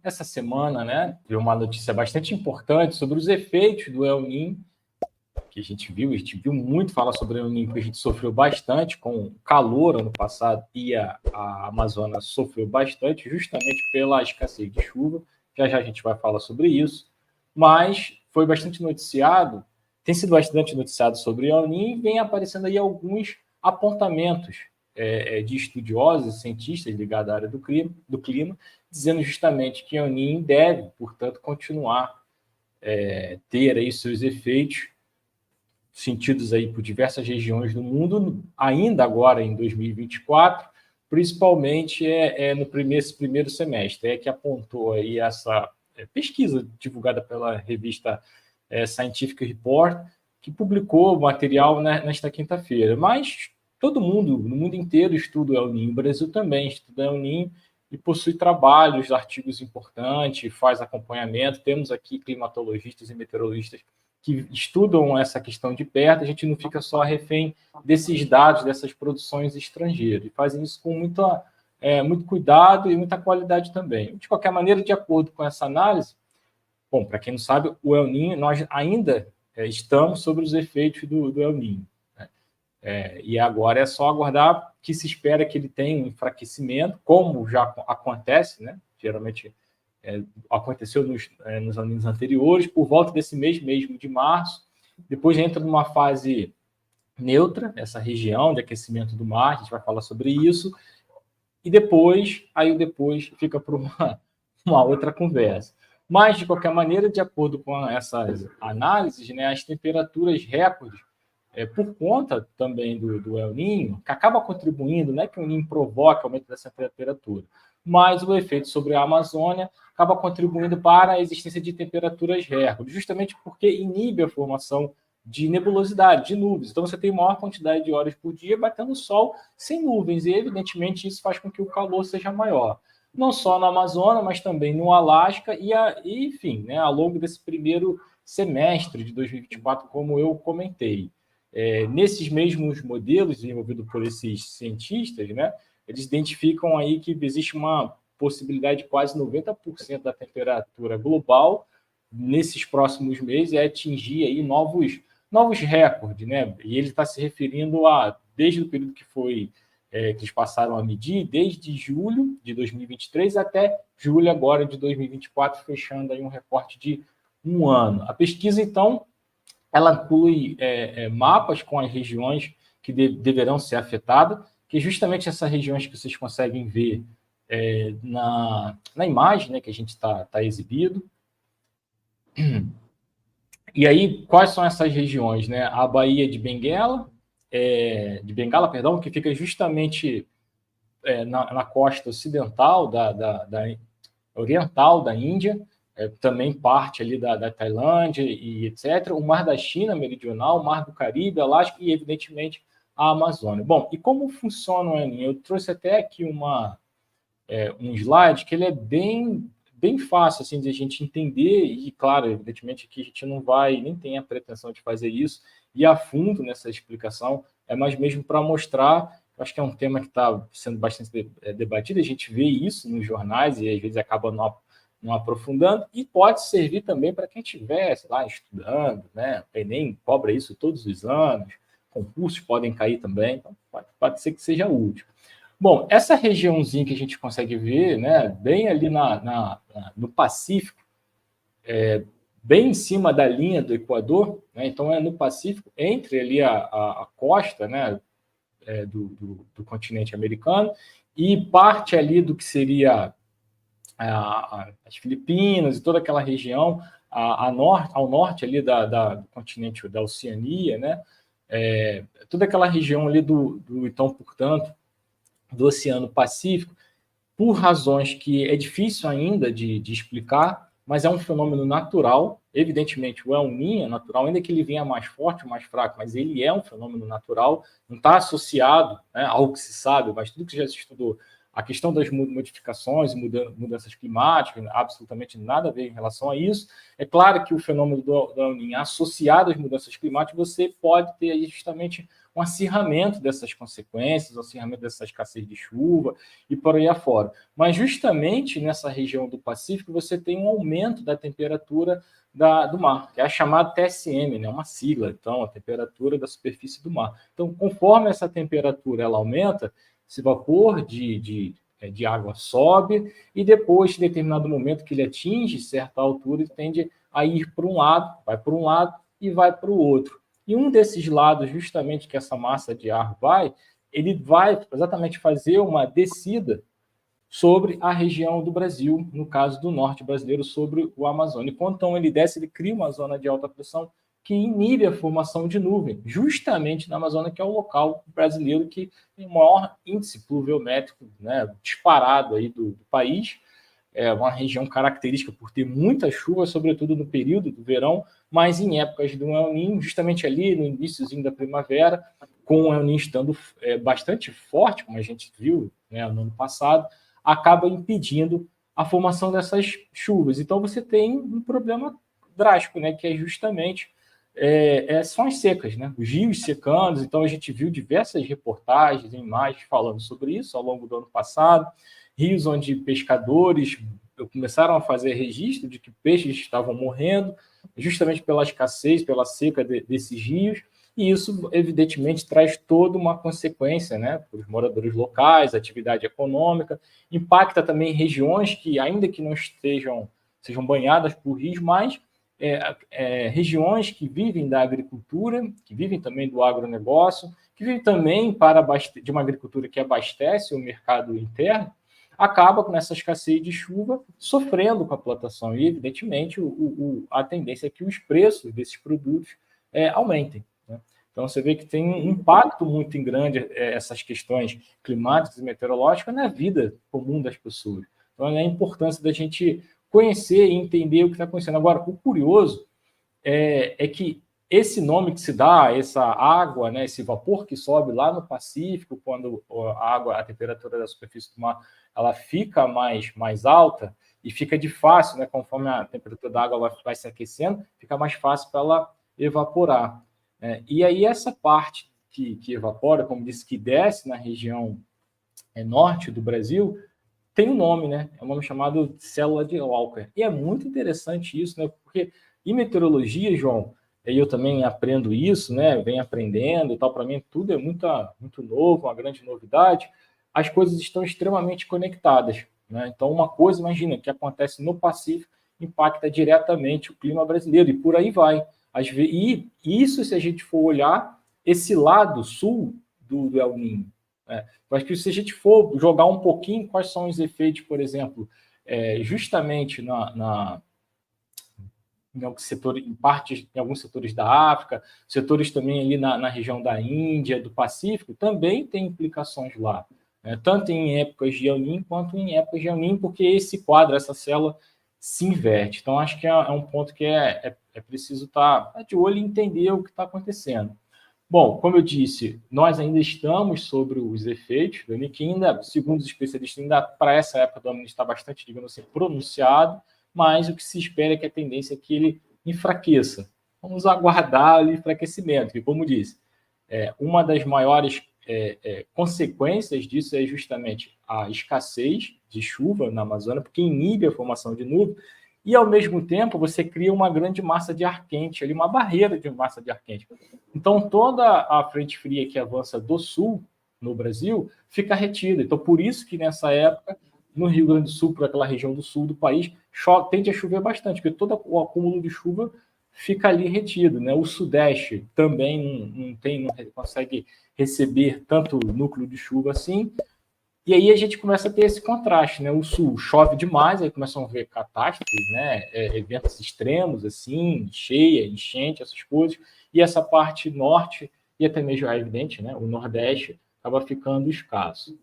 essa semana, né, veio uma notícia bastante importante sobre os efeitos do El Niño, que a gente viu muito falar sobre o El Niño, porque a gente sofreu bastante com o calor ano passado e a Amazônia sofreu bastante, justamente pela escassez de chuva. Já já a gente vai falar sobre isso, mas foi bastante noticiado, tem sido bastante noticiado sobre o El Niño e vem aparecendo aí alguns apontamentos de estudiosos e cientistas ligados à área do clima, dizendo justamente que o El Niño deve, portanto, continuar ter aí seus efeitos sentidos aí por diversas regiões do mundo, ainda agora em 2024, principalmente no primeiro semestre, que apontou aí essa pesquisa divulgada pela revista Scientific Report, que publicou o material nesta quinta-feira. Mas todo mundo, no mundo inteiro, estuda o El Niño, o Brasil também estuda o El Niño e possui trabalhos, artigos importantes, faz acompanhamento. Temos aqui climatologistas e meteorologistas que estudam essa questão de perto, a gente não fica só refém desses dados, dessas produções estrangeiras, e fazem isso com muito cuidado e muita qualidade também. De qualquer maneira, de acordo com essa análise, bom, para quem não sabe, o El Niño, nós ainda estamos sobre os efeitos do El Niño, né? E agora é só aguardar que se espera que ele tenha um enfraquecimento, como já acontece, né? Geralmente aconteceu nos anos anteriores, por volta desse mês mesmo de março. Depois entra numa fase neutra, essa região de aquecimento do mar, a gente vai falar sobre isso, e depois fica para uma outra conversa. Mas, de qualquer maneira, de acordo com essas análises, né, as temperaturas recordes, por conta também do El Niño, que acaba contribuindo, não é que o El Niño provoca aumento dessa temperatura, mas o efeito sobre a Amazônia acaba contribuindo para a existência de temperaturas recordes, justamente porque inibe a formação de nebulosidade, de nuvens. Então, você tem maior quantidade de horas por dia batendo sol sem nuvens, e, evidentemente, isso faz com que o calor seja maior. Não só na Amazônia, mas também no Alasca e enfim, né, ao longo desse primeiro semestre de 2024, como eu comentei. Nesses mesmos modelos desenvolvidos por esses cientistas, né, eles identificam aí que existe uma possibilidade de quase 90% da temperatura global nesses próximos meses atingir aí novos recordes, né? E ele está se referindo desde o período que eles passaram a medir, desde julho de 2023 até julho agora de 2024, fechando aí um recorte de um ano. A pesquisa, então, ela inclui mapas com as regiões que deverão ser afetadas, que justamente essas regiões que vocês conseguem ver na imagem, né, que a gente está exibido. E aí, quais são essas regiões? Né? A Baía de Bengala, perdão, que fica justamente na costa ocidental oriental da Índia, também parte ali da Tailândia e etc. O Mar da China Meridional, o Mar do Caribe, Alasca e, evidentemente, a Amazônia. Bom, e como funciona o El Niño? Eu trouxe até aqui um slide que ele é bem fácil assim, de a gente entender, e, claro, evidentemente, que a gente não vai, nem tem a pretensão de fazer isso, e a fundo nessa explicação, mais mesmo para mostrar. Acho que é um tema que está sendo bastante debatido, a gente vê isso nos jornais e, às vezes, acaba não aprofundando, e pode servir também para quem estiver, sei lá, estudando, né? O Enem cobra isso todos os anos, concursos podem cair também, então pode ser que seja útil. Bom, essa regiãozinha que a gente consegue ver, né, bem ali no Pacífico, bem em cima da linha do Equador, né, então no Pacífico, entre ali a costa, né, do continente americano, e parte ali do que seria as Filipinas e toda aquela região ao norte ali do continente da Oceania, né? Toda aquela região ali então, portanto, do Oceano Pacífico, por razões que é difícil ainda de explicar, mas é um fenômeno natural. Evidentemente, o El Niño é natural, ainda que ele venha mais forte ou mais fraco, mas ele é um fenômeno natural, não está associado, né, ao que se sabe, mas tudo que já se estudou, a questão das modificações e mudanças climáticas, absolutamente nada a ver em relação a isso. É claro que o fenômeno do El Niño associado às mudanças climáticas, você pode ter aí justamente um acirramento dessas consequências, um acirramento dessa escassez de chuva e por aí afora. Mas justamente nessa região do Pacífico você tem um aumento da temperatura do mar, que é a chamada TSM, né? Uma sigla, então, a temperatura da superfície do mar. Então, conforme essa temperatura ela aumenta, esse vapor de água sobe e depois, em determinado momento que ele atinge certa altura, ele tende a ir para um lado, vai para um lado e vai para o outro. E um desses lados, justamente que essa massa de ar vai, ele vai exatamente fazer uma descida sobre a região do Brasil, no caso do norte brasileiro, sobre o Amazônia. E quando então ele desce, ele cria uma zona de alta pressão que inibe a formação de nuvem, justamente na Amazônia, que é o local brasileiro que tem o maior índice pluviométrico, né, disparado aí do país. É uma região característica por ter muita chuva, sobretudo no período do verão, mas em épocas do El Niño, justamente ali no iníciozinho da primavera, com o El Niño estando bastante forte, como a gente viu, né, no ano passado, acaba impedindo a formação dessas chuvas. Então você tem um problema drástico, né, que é justamente são as secas, né? Os rios secando. Então a gente viu diversas reportagens, imagens falando sobre isso ao longo do ano passado. Rios onde pescadores começaram a fazer registro de que peixes estavam morrendo, justamente pela escassez, pela seca desses rios. E isso, evidentemente, traz toda uma consequência, né, para os moradores locais, atividade econômica, impacta também regiões que, ainda que não sejam banhadas por rios, mas regiões que vivem da agricultura, que vivem também do agronegócio, que vivem também de uma agricultura que abastece o mercado interno, acaba com essa escassez de chuva sofrendo com a plantação. E, evidentemente, a tendência é que os preços desses produtos aumentem. Então, você vê que tem um impacto muito grande essas questões climáticas e meteorológicas na vida comum das pessoas. Então, é a importância da gente conhecer e entender o que está acontecendo. Agora, o curioso é que esse nome que se dá, essa água, né, esse vapor que sobe lá no Pacífico, quando a temperatura da superfície do mar ela fica mais alta e fica de fácil, né, conforme a temperatura da água vai se aquecendo, fica mais fácil para ela evaporar. E aí essa parte que evapora, como disse, que desce na região norte do Brasil, tem um nome, né? É um nome chamado célula de Walker. E é muito interessante isso, né? Porque em meteorologia, João, eu também aprendo isso, né? Venho aprendendo e tal. Para mim, tudo é muito novo, uma grande novidade. As coisas estão extremamente conectadas, né? Então, uma coisa, imagina, que acontece no Pacífico impacta diretamente o clima brasileiro e por aí vai. E isso, se a gente for olhar, esse lado sul do El Niño, eu acho que se a gente for jogar um pouquinho quais são os efeitos, por exemplo, justamente em alguns setores da África, setores também ali na região da Índia, do Pacífico, também tem implicações lá, né? Tanto em épocas de El Niño quanto em épocas de El Niño, porque esse quadro, essa célula se inverte. Então, acho que é um ponto que é preciso estar de olho e entender o que está acontecendo. Bom, como eu disse, nós ainda estamos sobre os efeitos do El Niño, que ainda, segundo os especialistas, ainda para essa época do ano está bastante, digamos assim, pronunciado, mas o que se espera é que a tendência é que ele enfraqueça. Vamos aguardar o enfraquecimento, que, como disse, uma das maiores consequências disso é justamente a escassez de chuva na Amazônia, porque inibe a formação de nuvem, e, ao mesmo tempo, você cria uma grande massa de ar quente, ali, uma barreira de massa de ar quente. Então, toda a frente fria que avança do sul, no Brasil, fica retida. Então, por isso que, nessa época, no Rio Grande do Sul, por aquela região do sul do país, tende a chover bastante, porque todo o acúmulo de chuva fica ali retido, né? O Sudeste também não consegue receber tanto núcleo de chuva assim, e aí a gente começa a ter esse contraste, né? O Sul chove demais, aí começam a ver catástrofes, né? Eventos extremos, assim, cheia, enchente, essas coisas, e essa parte norte, e até mesmo, é evidente, né? O Nordeste acaba ficando escasso.